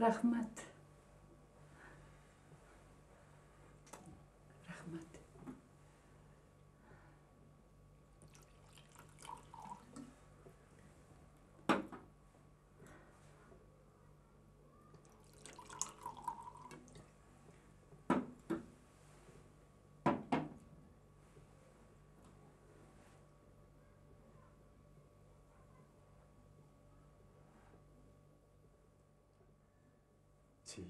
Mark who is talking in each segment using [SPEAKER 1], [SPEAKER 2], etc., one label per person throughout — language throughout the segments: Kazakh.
[SPEAKER 1] Рахмат. Рахмат.
[SPEAKER 2] Сейіл.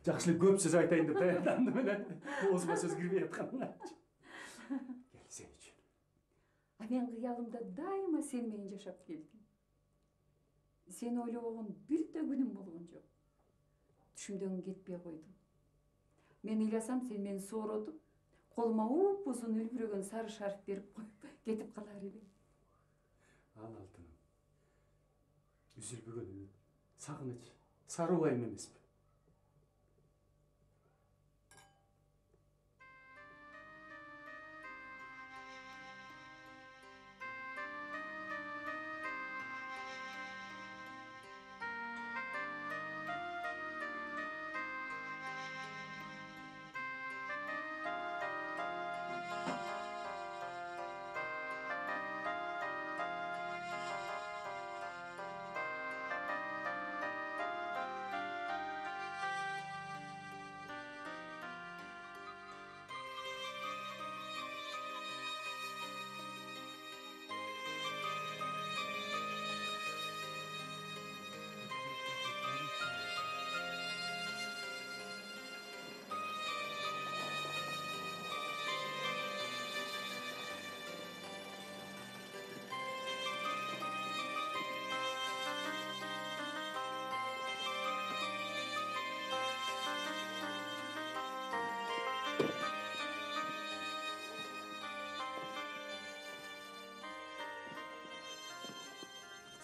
[SPEAKER 2] Жақшылық көп сөз айтайын деп даянданды менен. Оозума сөз кирбей атканын айтчы. Кел сен үчүн.
[SPEAKER 1] Мен кыялымда дайыма сен менен жашап келдим. Сени ойлобогон бир да күнүм болгон жок. Түшүмдөн кетпей койду. Мен ыйласам сен мени сооротуп, колума уп-узун үлбүрөгөн сары шарф берип коюп кетип калар элең.
[SPEAKER 2] Ал алтыным. Үзүлбөгөн үмүт, сагыныч, сары уайым эмеспи?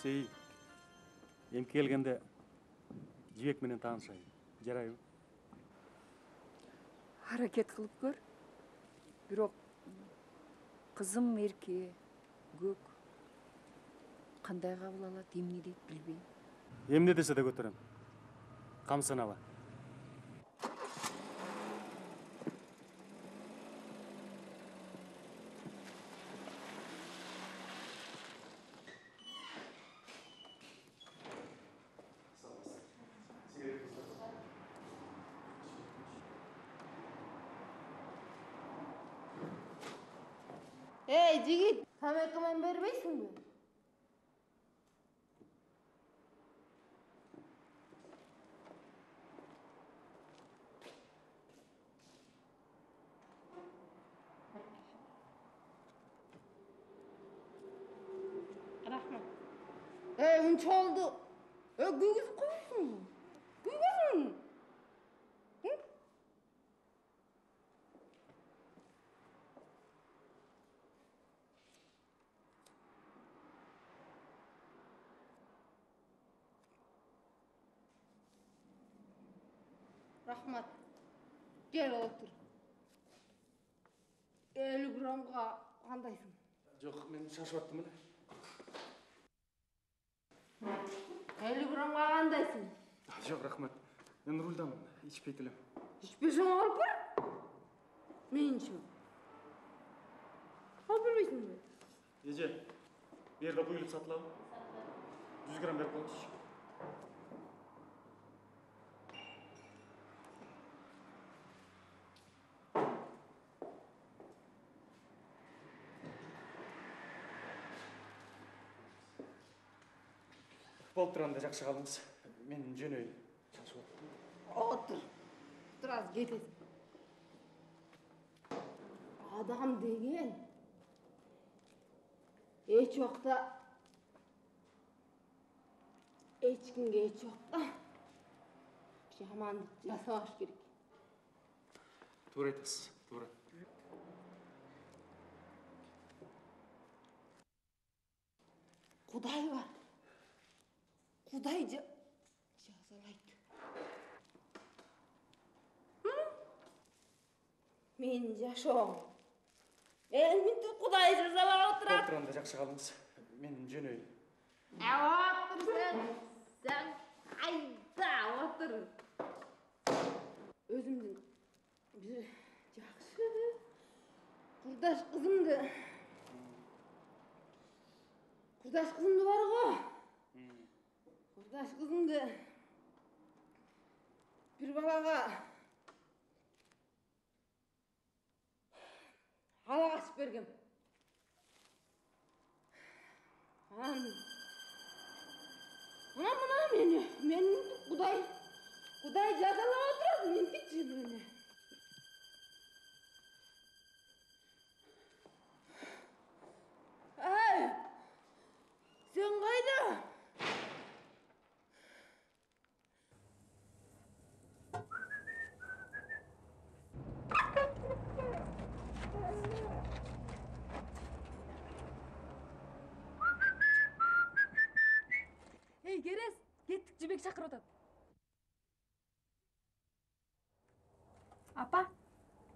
[SPEAKER 2] Сейіл, эмки келгенде жибек менен таанышайын. Жарайбы?
[SPEAKER 1] Аракет кылып көр. Бирок кызым эрке, көк. Кандай кабыл алат, эмне дейт билбейм.
[SPEAKER 2] Эмне десе да көтөрөм. Камсанала.
[SPEAKER 3] Ey жигит, тамакыман бербейсиңби? Рахмат. Унча болду. Күйгүзүп коюңсуңбу? Күйгүзүң. Рахмат. Кел отур. 50 граммга кандайсың?
[SPEAKER 2] Жок, мен шашып аттым эле.
[SPEAKER 3] 50 граммга кандайсың?
[SPEAKER 2] Жок, рахмат. Мен рульдамын, ичпейт элем.
[SPEAKER 3] Ичпесең алып бар. Мен ичем. Алып бербейсиңби?
[SPEAKER 2] Эже, бу жерде буйлук сатылабы? 100 грамм берип коюңузчу. Болуп турганда жакшы калыңыз. Мен жөнөйүн. Шашып аттым.
[SPEAKER 3] Отур. Тураз кетесиң. Адам деген эч убакта эчкимге эч убакта жамандык жасабаш керек.
[SPEAKER 2] Туура айтасыз, туура.
[SPEAKER 3] Кудай бар. Кудай жазалайт. Мен жашоом Minti Kuday жасап отырат.
[SPEAKER 2] Отырам да жақсы қалыңыз. Мен жөнөйүн.
[SPEAKER 3] Otur sen ayda otur. Özümdün bir жақсы құрдаш қызымды бар ғой. Құрдаш қызымды bir балаға ала қашып бергем. Мына мені Құдай жазалап отырады, мен кетшім мені. Әй, сен қайда?
[SPEAKER 4] Ey Gerez, kettik Cibek şakır otat. Apa,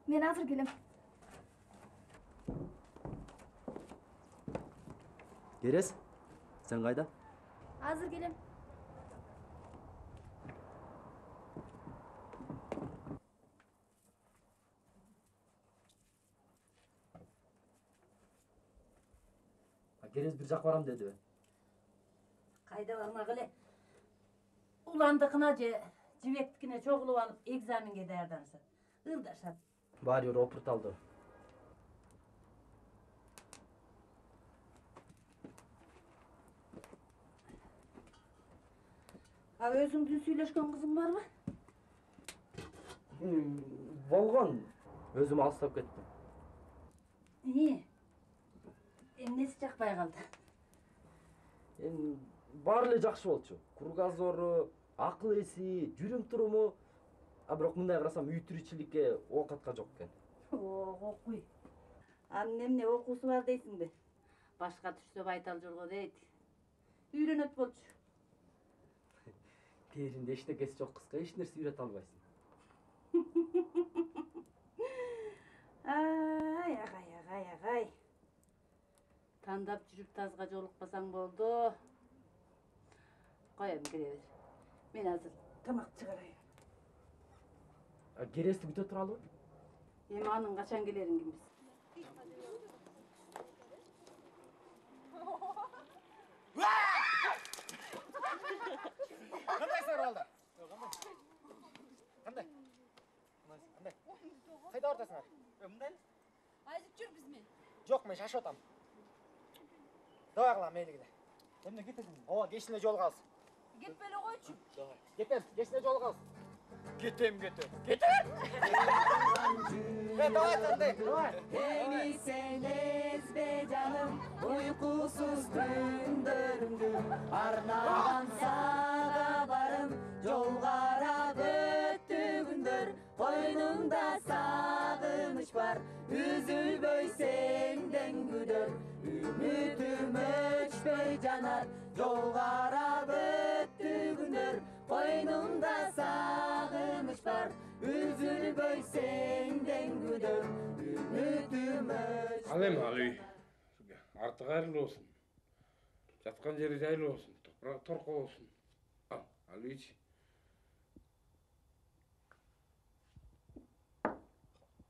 [SPEAKER 4] men hazır gelem.
[SPEAKER 5] Gerez, sen kayda?
[SPEAKER 4] Hazır gelem.
[SPEAKER 5] Gerez bir jak baram dedi.
[SPEAKER 6] Kayda varma gile. Ulandıkına civektikine çok uluvanıp egzamin giderdansa. Irdaşat.
[SPEAKER 5] Bari yor opurt aldı.
[SPEAKER 6] Ha özün dün söyleşken kızın var mı?
[SPEAKER 5] Bolgon. Özüm alыстап kettim.
[SPEAKER 6] İyi. Nesi çakpay kaldı?
[SPEAKER 5] Баары эле жакшы болчу. Кругозору, акыл эси, жүрүм туруму. А бирок мындай карасам үй тиричиликке оокатка жок экен.
[SPEAKER 6] Окуй. Анnemne okusu var deysin be. Başka düşse baytal jolgo deydi. Үйрөнөт болчу.
[SPEAKER 5] Теринде эчтекеси жок кызга эч нерсе үйрөтө албайсың.
[SPEAKER 6] Агай. Тандап жүрүп тазга жолукпасаң болду. Koyayım girer. Ben hazır tamak çıkarayım.
[SPEAKER 5] Gerezди күтө туралы?
[SPEAKER 6] Yemeğinin kaçan gelerin gibi.
[SPEAKER 7] Qanday saraldı? Qanday? Qanday? Qayda ortasına? Bunday?
[SPEAKER 3] Ayzip жүр bizmen.
[SPEAKER 7] Жоқ, men шаш отам. Давай қылам мейлігіде. Emne кетесің? Ооба, кешінде жол қалсын.
[SPEAKER 3] Кетпелі қойчу.
[SPEAKER 7] Кетем, кешінде жол қалсын. Кетем. Давай Qanday, давай.
[SPEAKER 1] Demiseniz be canım, uykusuz gündürümdü. Arnadan sağa varım, yol qarab öttügündür. Koynumda sağınış var, üzülböy senden güdür. Ümitim öçpöy canar, yol qarab öttügündür. Koynumda sağınış var, üzülböy senden güdür. Ümitim öçpöy.
[SPEAKER 8] Al emi Aluy. Artık hayırlı olsun. Жатқан жері жайлы olsun. Toprağı torku olsun. Al Aluy iç.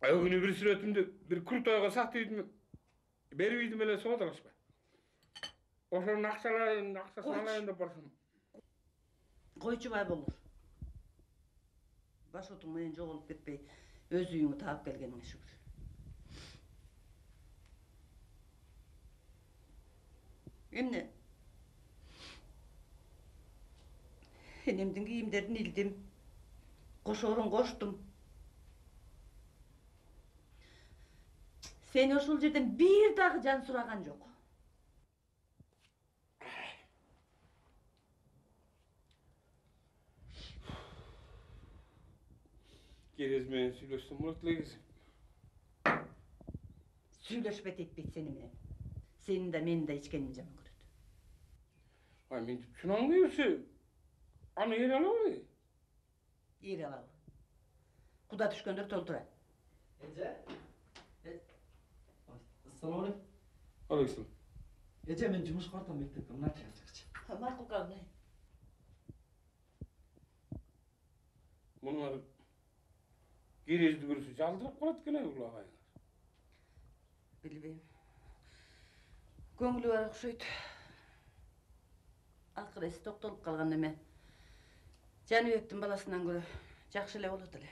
[SPEAKER 8] Ögünü bir süretimde bir kurt oyağa saktıydım. Beriydim ele soğa dalaşma. Oşonun akçasını alayım da barsam.
[SPEAKER 6] Koyçu bay bulur. Baş oturmayan çok olup gitpey. Öz uyumu taap gelgenine şükür. Emne? Enemdin giyimlerini ildim. Koşorun koştum. Seni oşul жерден bir dağı can suragan yok.
[SPEAKER 8] Gerezmeyen süйлөшсөм болот эле кесип.
[SPEAKER 6] Süйлöşpet etpeyt seni menen. Senin de menin de içkenin jama көрөт.
[SPEAKER 8] Ay men şunan kıyırsı. Anı yer alamay.
[SPEAKER 6] Eri alalı. Kuda düşkönдөр толтура.
[SPEAKER 5] Ece? Assalomu alaykum.
[SPEAKER 8] Aleyküm.
[SPEAKER 5] Eje men jumuşga bartam mектepke mына чыгычы.
[SPEAKER 6] Ma'qul qavlay.
[SPEAKER 8] Bunlar gerejdi görüşü jaldırıp kalat gene ulagaylar.
[SPEAKER 6] Bilbeyim. Көңілі бар ұқсайды. Ақыресі тоқталып қалған неме. Жәнібектің баласынан көрі жақсы эле болот эле.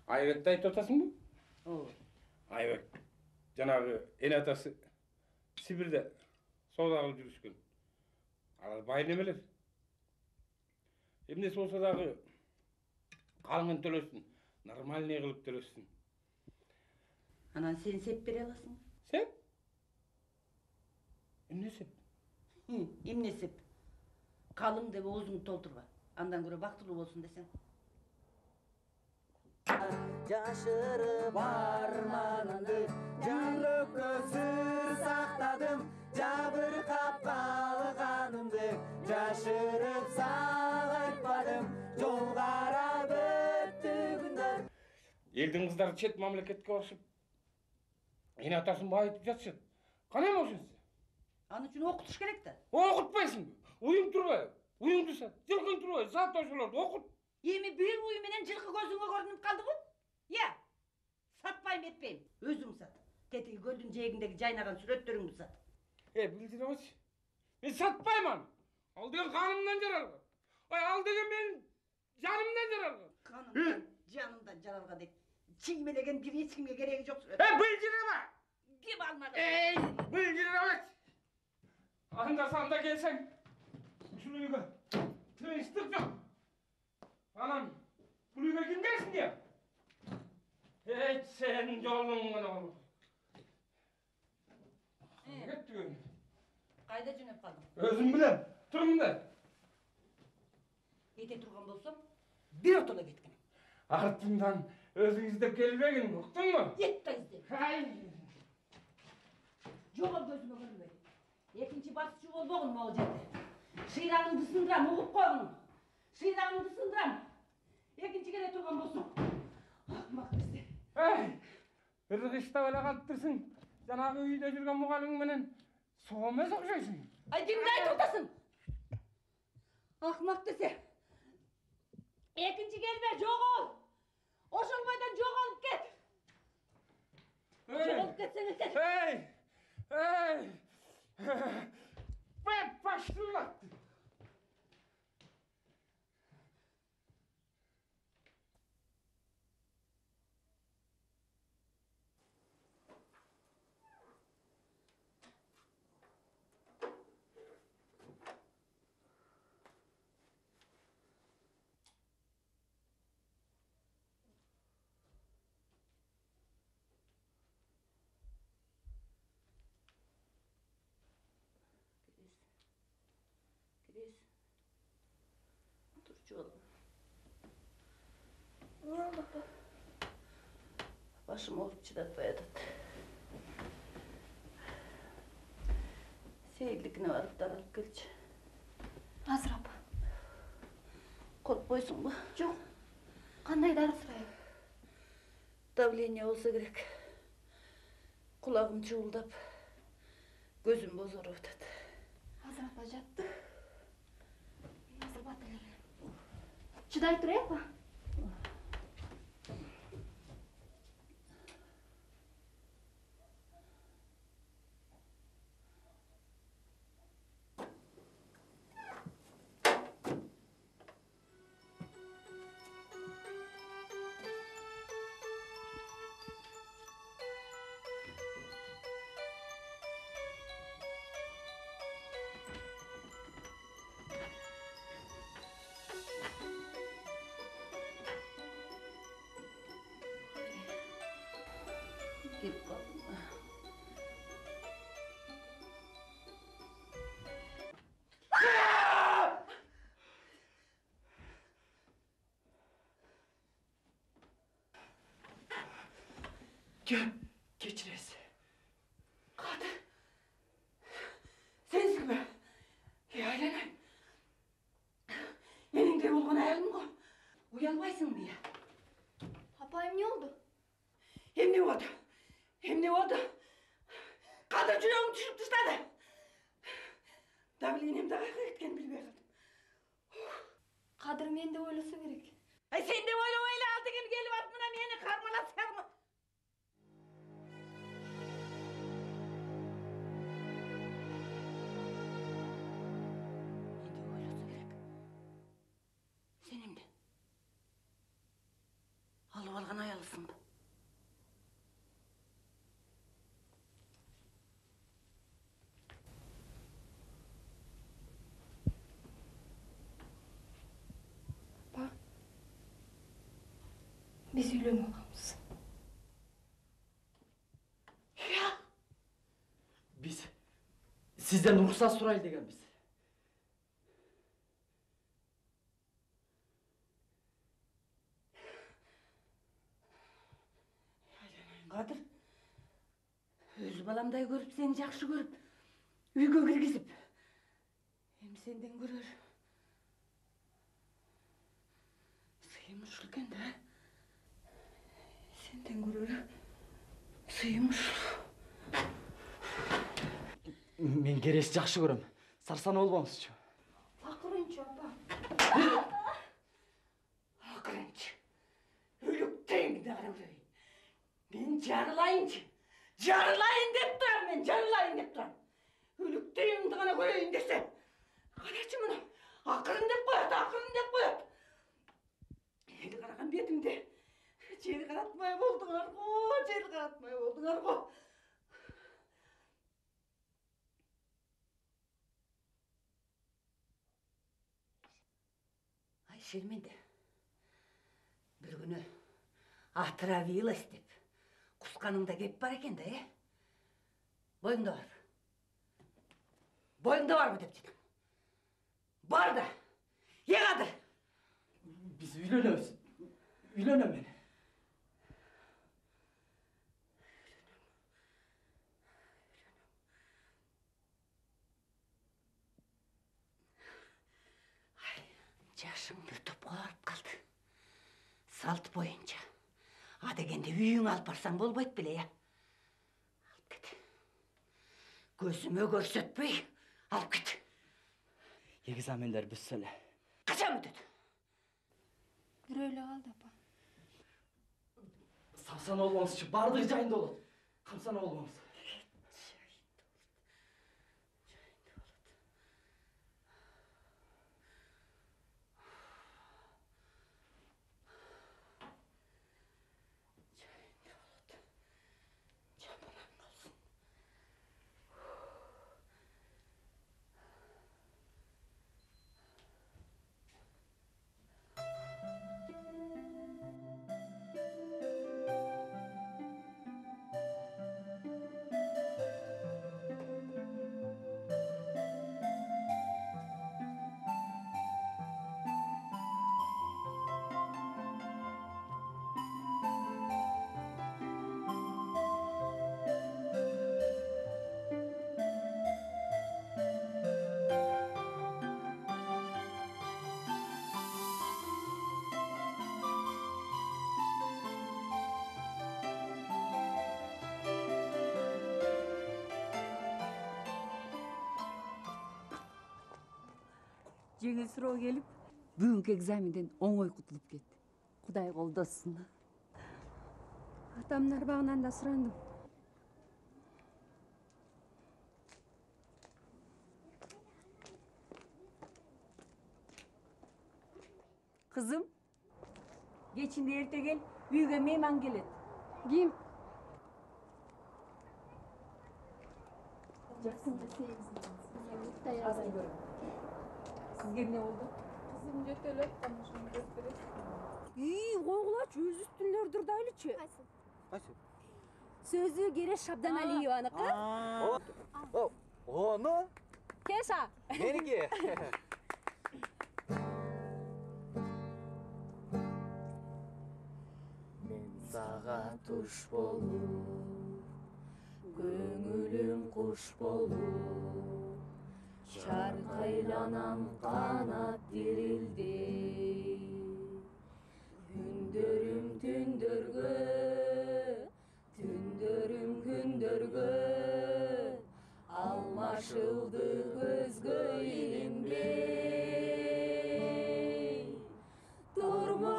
[SPEAKER 8] Айбекті айтып отасың ба?
[SPEAKER 6] Ооба.
[SPEAKER 8] Айбек, жанагы ен атасы Сибирде сауда кылып жүрүшкөн. Алар бай немелер. Эмнеси болсо дагы калыңын төлөсүн, нормальный кылып төлөсүн.
[SPEAKER 6] Анан сен сеп бере аласың?
[SPEAKER 8] Сеп? Эмне сеп?
[SPEAKER 6] Эмне сеп? Калың деп оозуңду толтурба. Андан көрө бактылуу болсун десең.
[SPEAKER 7] Жашырып арманымды жүрөккө сыр сактадым, жабыркап калганымды жашырып сага айтпадым, жол карап өттү күндөр.
[SPEAKER 8] Элдин кыздары чет мамлекетке барышып, ен атасын байытып жатышат. Кана эме ошонсу?
[SPEAKER 6] Аны үчүн окутуш керек да.
[SPEAKER 8] Окутпайсың. Уюң турбай. Уюңду сат. Жылкың турбай. Сат ошолорду окут.
[SPEAKER 6] Эми бир уй менен жылкы көзүңө көрүнүп калдыбы? Я. Сатпайм этпейм. Өзүң сат. Тетиги көлдүн жээгиндеги жайнаган сүрөттөрүңдү сат.
[SPEAKER 8] Билдиребачы. Мен сатпайм аны. Ал деген канымдан жаралган. Ал деген менин жанымдан жаралган.
[SPEAKER 6] Канымдан, жанымдан жаралган дейт. Чиймелеген бир эч кимге кереги жок сүрөт.
[SPEAKER 8] Билдиребе.
[SPEAKER 6] Ким алмады?
[SPEAKER 8] Билдиребачы. Анда санда келсең, ушул үйгө тынчтык жок. Анан бул үйгө ким келсин дия? Сенин жолуң гана болот. Кеттигин.
[SPEAKER 6] Кайда жөнөп калдың?
[SPEAKER 8] Өзүм билем. Турмунда.
[SPEAKER 6] Ете турган болсом, бир отола кеткин.
[SPEAKER 8] Артымдан өзүң издеп келбегин, уктуңбу?
[SPEAKER 6] Етте издеп.
[SPEAKER 8] Ай.
[SPEAKER 6] Жогол көзүмө көрүнбөй. Экинчи басчы болбогун могул жерде. Шыйрагыңды сындырам, угуп койгуң. Шыйрагыңды сындырам. Экинчи келе турган болсоң. Акмак биз.
[SPEAKER 8] Бир кыштап эле калыптырсың. Жанагы үйдө жүргөн мугалим менен соомес окшойсуң.
[SPEAKER 6] Ай, кимди айтып атасың? Акмак десе. Экинчи келбе, жогол. Ошол бойдон жоголуп кет. Жоголуп кетсең экен.
[SPEAKER 8] Başlattı.
[SPEAKER 6] Dur oğlum. Ne oldu? Başım olup çıdatmaya yatat. Seyirlikine varıp darılıp geleceğim.
[SPEAKER 4] Азыр апа.
[SPEAKER 6] Korkmuyorsun mu?
[SPEAKER 4] Жок. Кандай дары сурайбы?
[SPEAKER 6] Давление olsa gerek. Kulağım çuğuldap. Gözüm bozarıp ötedi.
[SPEAKER 4] Азыр апа жатты. Азыр бат эле. Чыдай турай апа.
[SPEAKER 6] Gelip kaldım.
[SPEAKER 7] Geçiriz.
[SPEAKER 6] Kadir. Sensin mi? Aylanay. Eninde olgun ayağın mı? Uyanmaysın diye.
[SPEAKER 4] Апа эмне болду?
[SPEAKER 6] Hem ne oldu? Hem ne oldu? Kadir yüreğim düşüp dışladı. Davlinim de kayka gitken bilmey kaldım.
[SPEAKER 4] Kadir men de oylasa gerek.
[SPEAKER 6] Ay sen de öyle al degen gelip atmına meni karmalatsak mı? Sen de oylasa gerek. Senim de. Alıp algan ayalısın da.
[SPEAKER 4] Biz uylanamamız.
[SPEAKER 6] Ya
[SPEAKER 5] Biz sizden ruhsat suraylı degenmiz.
[SPEAKER 6] Kadir. Öz balamday görüp seni jakşı görüp uyga kirgizip hem senden görür. Sıymış ülken de. Senden görür. Sıymış.
[SPEAKER 5] Men кереш жакшы көрөм. Сарсана болбоңузчу.
[SPEAKER 4] Akırınç apa.
[SPEAKER 6] Akırınç. Ölükteyim de arayayım. Ben canılayınca. Canılayın dep duram ben. Canılayın dep duram. Ölükteyim de göreyim dese. Karaçı bunu. Akırın dep koyat. Akırın dep koyat. Eli karakan betimde. Jeri karatmaya boldun argo. Jeri karatmaya boldun argo. Ay Şermende. Bir günü ahtıra viyla istep. Kuskanımda gep var eken de. Boyunda var. Boyunda var mı dep dedim. Var da. Ye Kadir.
[SPEAKER 5] Biz uylanabız. Uylanam men.
[SPEAKER 6] Yaşım ötüp koyarıp kaldı. Salt boyunca. Ha degende үйüңө alıp barsan bolboyt bile ya. Alıp git. Gözüme görsetpey alıp git.
[SPEAKER 5] Egzamenler bitse эле.
[SPEAKER 6] Kaçan ötüdü?
[SPEAKER 4] Bir öyle aldı apa.
[SPEAKER 5] Сарсана болбоңузчу бардыгы жайында болот. Камсана болбоңуз.
[SPEAKER 1] Жеңіл сұрау келіп, бүгінгі экзаменден оңой құтылып кетті. Құдай қолдасын.
[SPEAKER 3] Атамның арбағынан да сұрандым.
[SPEAKER 1] Қызым, geçinde erте gel, үйге мейман келеді.
[SPEAKER 3] Ким?
[SPEAKER 1] Сізге не болды?
[SPEAKER 3] Қызым жетелеп, тамашаны göstereyim. Қойғылач, өз үстүнө ұрдырдайлычы.
[SPEAKER 7] Қайсы?
[SPEAKER 3] Сөзі Кереш Шабданалиеваныкі.
[SPEAKER 7] Оны?
[SPEAKER 3] Кеша.
[SPEAKER 7] Меники.
[SPEAKER 5] Мен сага туш болуп, көңүлүм куш болуп, чаркайланам канат дирилдей. Күндөрүм түндөргө, түндөрүм күндөргө,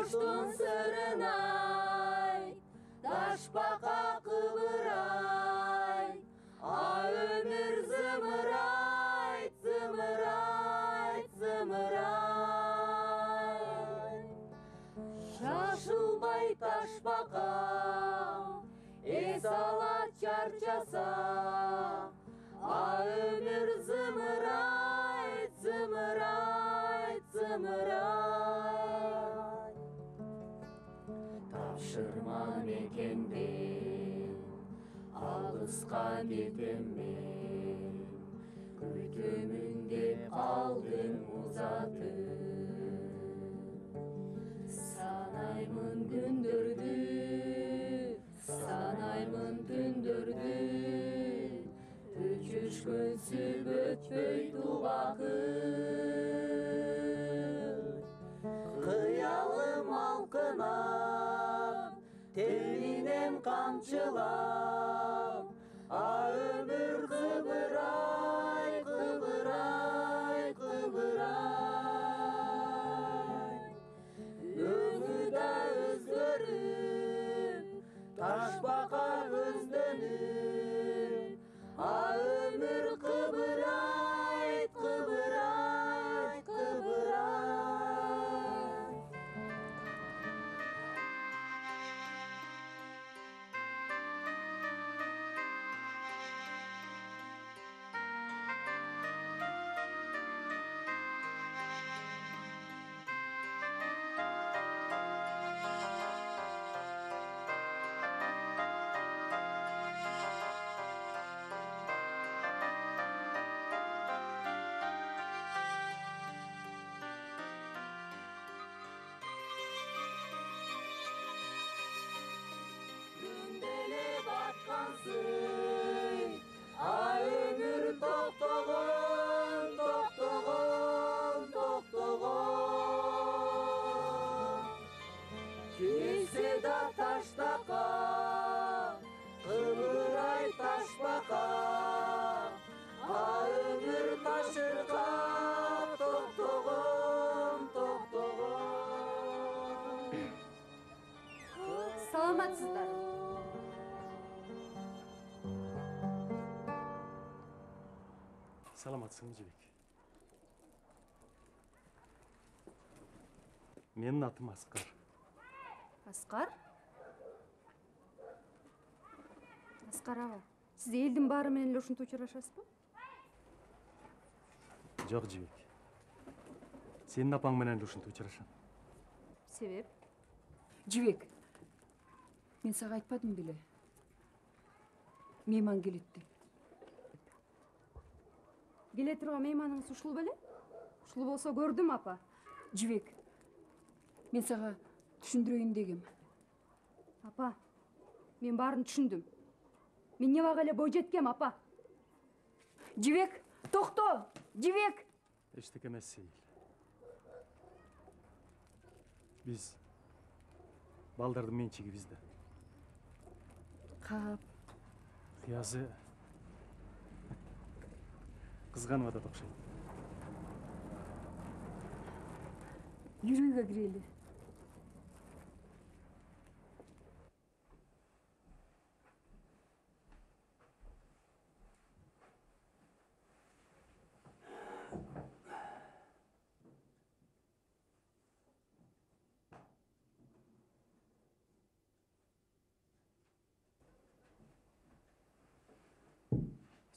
[SPEAKER 3] Коштун сырын айт, ташбака кыбырайт, өмүр зымырайт, зымырайт, зымырайт. Шашылбай ташбака, эс алат чарчаса, өмүр зымырайт, зымырайт, зымырайт. Тапшырма мекенден алыска кетем мен, күтөмүн деп калдың узатып. Санаймын күндөрдү, санаймын түндөрдү, өчүшкөнсүп өтпөй убакыт. Кыялым алкынап, тенинен камчылап, өмүр кыбырай, кыбырай, кыбырай. Өңү да өзгөрүп, ташбака көздөнүп, өмүр кыбырай, кыбырай, кыбырай. Күнделеп аткансың, өмүр токтогон, токтогон, токтогон. Келсе да таштака, кыбырай ташбака, өмүр ташыркап, токтогон, токтогон.
[SPEAKER 4] Саламатсыздар.
[SPEAKER 2] Саламатсың Жібек. Менің атым Асқар.
[SPEAKER 4] Аскар? Аскар аға, сіз елдің бары менен эле ушинтип учурашасызбы?
[SPEAKER 2] Жоқ Жібек. Сенің апаң менен ушинтип учурашам.
[SPEAKER 4] Себеп?
[SPEAKER 1] Жібек, мен сага айтпадым беле? Мейман келет деп.
[SPEAKER 4] Келе турган мейманыңыз ушул беле? Ушул болсо көрдүм, апа.
[SPEAKER 1] Жібек, мен сага түшүндүрөйүн дегем.
[SPEAKER 4] Апа, мен баарын түшүндүм. Мен небак эле бой жеткем, апа.
[SPEAKER 1] Жібек, токто! Жібек!
[SPEAKER 2] Эчтеке эмес Сейил. Биз балдардын менчиги бизде.
[SPEAKER 1] Кап,
[SPEAKER 2] Кыязы кызганып атат окшойт.
[SPEAKER 1] жүрүүгө кирели.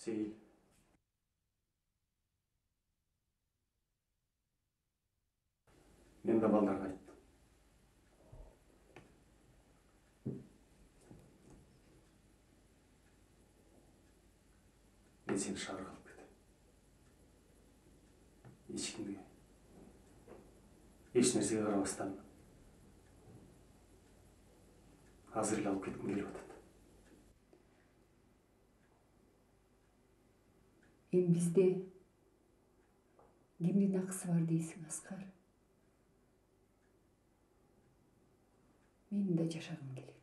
[SPEAKER 2] Сейил. Мен да балдарга айттым. Мен сени шаарга алып кетем. Эч кимге, эч нерсеге карабастан азыр эле алып кетким келип атат.
[SPEAKER 1] Эми бизде кимдин акысы бар дейсиң, Аскар? Менин да жашагым келет.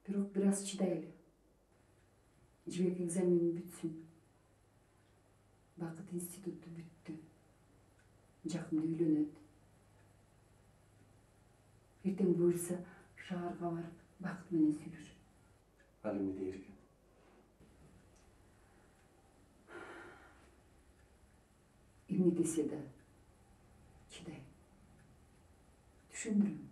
[SPEAKER 1] Бирок biraz чыдайлы. Жибек экзаменин бүтсүн. Бакыт институту бүттү. Жакында үйлөнөт. Эртең буюрса шаарга барып Бакыт менен сүйлөшөт.
[SPEAKER 2] Ал эми дейер экен.
[SPEAKER 1] Эмне десе да чыдайм. Түшүндүрөм.